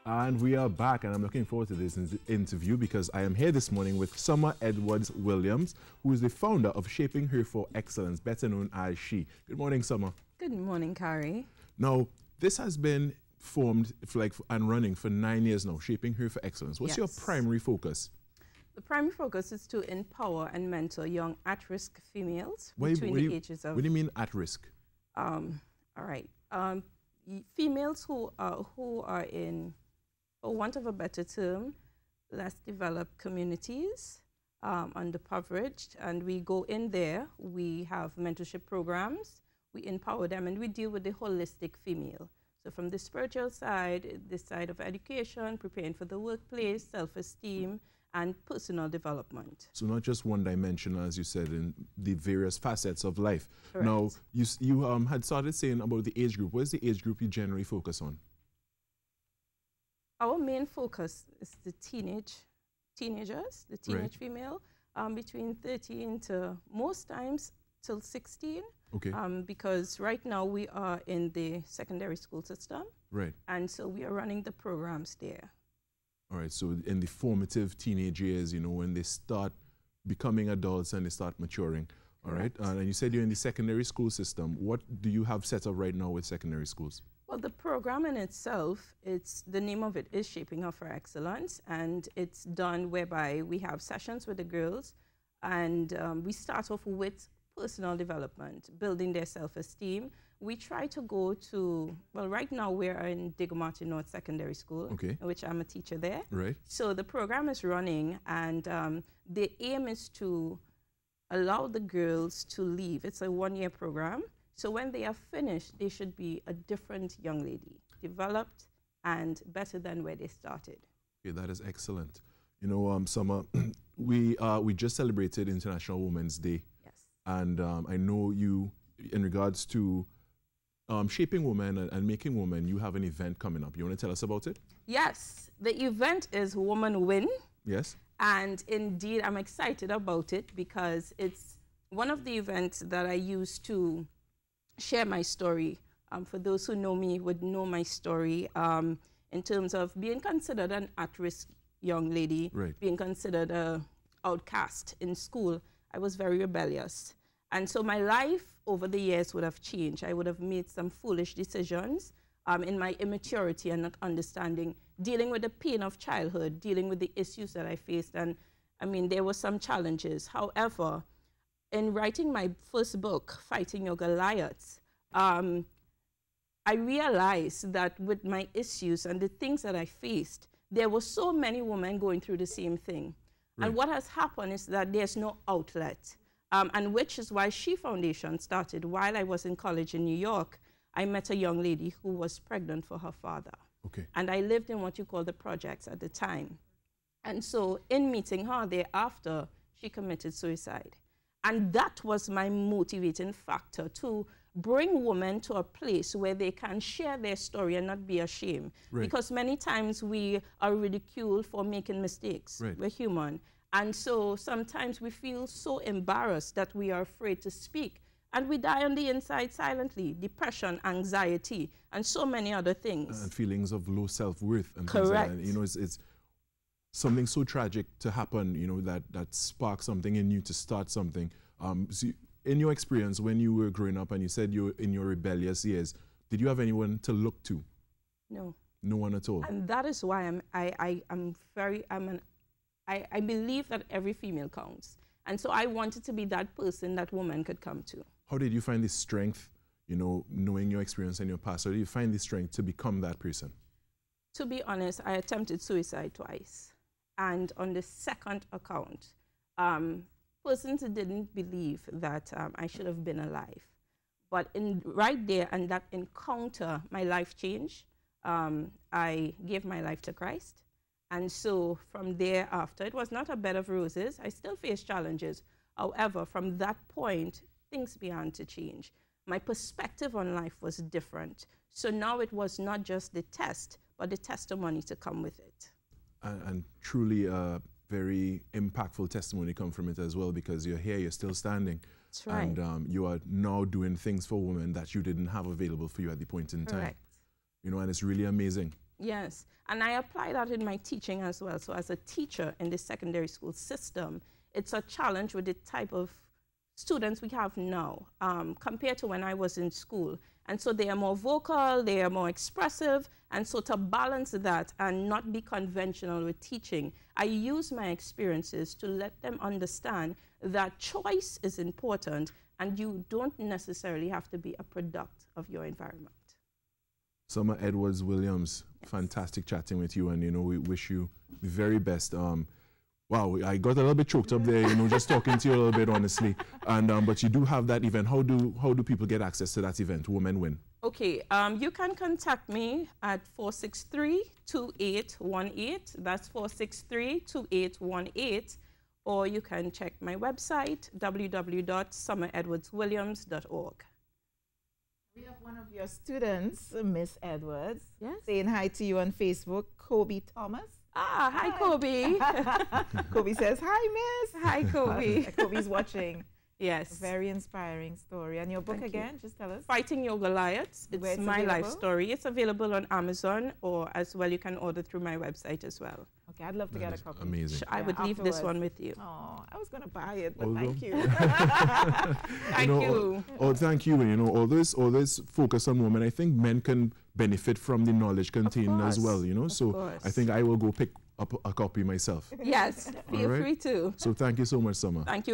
And we are back, and I'm looking forward to this interview because I am here this morning with Summer Edwards Williams, who is the founder of Shaping Her for Excellence, better known as SHE. Good morning, Summer. Good morning, Carrie. Now, this has been formed and running for 9 years now, Shaping Her for Excellence. What's your primary focus? The primary focus is to empower and mentor young at-risk females between the ages of... What do you mean at risk? All right. Females who are in, for want of a better term, less developed communities, underprivileged, and we go in there, we have mentorship programs, we empower them, and we deal with the holistic female. So from the spiritual side, the side of education, preparing for the workplace, self-esteem, and personal development. So not just one dimension, as you said, in the various facets of life. Correct. Now, you had started saying about the age group. What is the age group you generally focus on? Our main focus is the teenagers, the teenage female, between 13 to most times till 16. Okay. Because right now we are in the secondary school system. Right. And so we are running the programs there. All right, so in the formative teenage years, you know, when they start becoming adults and they start maturing, all right? And you said you're in the secondary school system. What do you have set up right now with secondary schools? Well, the program in itself, the name of it is Shaping Her for Excellence, and it's done whereby we have sessions with the girls, and we start off with personal development, building their self-esteem. We try to go to, well, right now we're in Diego Martin North Secondary School, in which I'm a teacher there. Right. So the program is running, and the aim is to allow the girls to leave. It's a one-year program. So when they are finished, they should be a different young lady, developed and better than where they started. Okay, that is excellent. You know, Summer, we just celebrated International Women's Day. Yes. And I know you, in regards to shaping women and making women, you have an event coming up. You want to tell us about it? Yes. The event is Woman Win. Yes. And indeed, I'm excited about it because it's one of the events that I use to share my story. For those who know me would know my story in terms of being considered an at-risk young lady, being considered an outcast in school. I was very rebellious. And so my life over the years would have changed. I would have made some foolish decisions in my immaturity and not understanding, dealing with the pain of childhood, dealing with the issues that I faced. And I mean, there were some challenges. However, in writing my first book, Fighting Your Goliaths, I realized that with my issues and the things that I faced, there were so many women going through the same thing. Right. And what has happened is that there's no outlet. And which is why SHE Foundation started. While I was in college in New York, I met a young lady who was pregnant for her father. Okay. And I lived in what you call the projects at the time. And so in meeting her thereafter, she committed suicide. And that was my motivating factor to bring women to a place where they can share their story and not be ashamed. Right. Because many times we are ridiculed for making mistakes. Right. We're human. And so sometimes we feel so embarrassed that we are afraid to speak. And we die on the inside silently. Depression, anxiety, and so many other things. And feelings of low self-worth. And correct. Things like that. You know, it's something so tragic to happen, you know, that sparks something in you to start something. So in your experience, when you were growing up and you said you were in your rebellious years, did you have anyone to look to? No. No one at all? And that is why I believe that every female counts. And so I wanted to be that person that woman could come to. How did you find the strength, you know, knowing your experience and your past? How did you find the strength to become that person? To be honest, I attempted suicide twice. And on the second account, persons didn't believe that I should have been alive. But right there and that encounter, my life changed. I gave my life to Christ. And so from thereafter, it was not a bed of roses. I still faced challenges. However, from that point, things began to change. My perspective on life was different. So now it was not just the test, but the testimony to come with it. And truly a very impactful testimony come from it as well, because you're here, you're still standing. That's right. And you are now doing things for women that you didn't have available for you at the point in time. Correct. You know, and it's really amazing. Yes, and I apply that in my teaching as well. So as a teacher in the secondary school system, it's a challenge with the type of students we have now compared to when I was in school. And so they are more vocal, they are more expressive, and so to balance that and not be conventional with teaching, I use my experiences to let them understand that choice is important and you don't necessarily have to be a product of your environment. Summer Edwards Williams, fantastic chatting with you, and you know we wish you the very best. Wow, I got a little bit choked up there, you know, just talking to you a little bit, honestly. And but you do have that event. How do people get access to that event, Women Win? Okay, you can contact me at 463-2818. That's 463-2818. Or you can check my website, www.summeredwardswilliams.org. We have one of your students, Miss Edwards, yes, saying hi to you on Facebook, Kobe Thomas. Ah, hi, Kobe. Kobe says, hi, Miss. Hi, Kobe. Kobe's watching. Yes. A very inspiring story. And your book again, just tell us. Fighting Your Goliaths. It's my life story. It's available on Amazon, or as well you can order through my website as well. Okay, I'd love to get a copy. Amazing. I would leave this one with you. Oh, I was going to buy it, but thank you. Thank you. Oh, thank you. You know, all this focus on women, I think men can benefit from the knowledge contained as well, you know. So I think I will go pick up a copy myself. Yes, feel free to. So thank you so much, Summer. Thank you.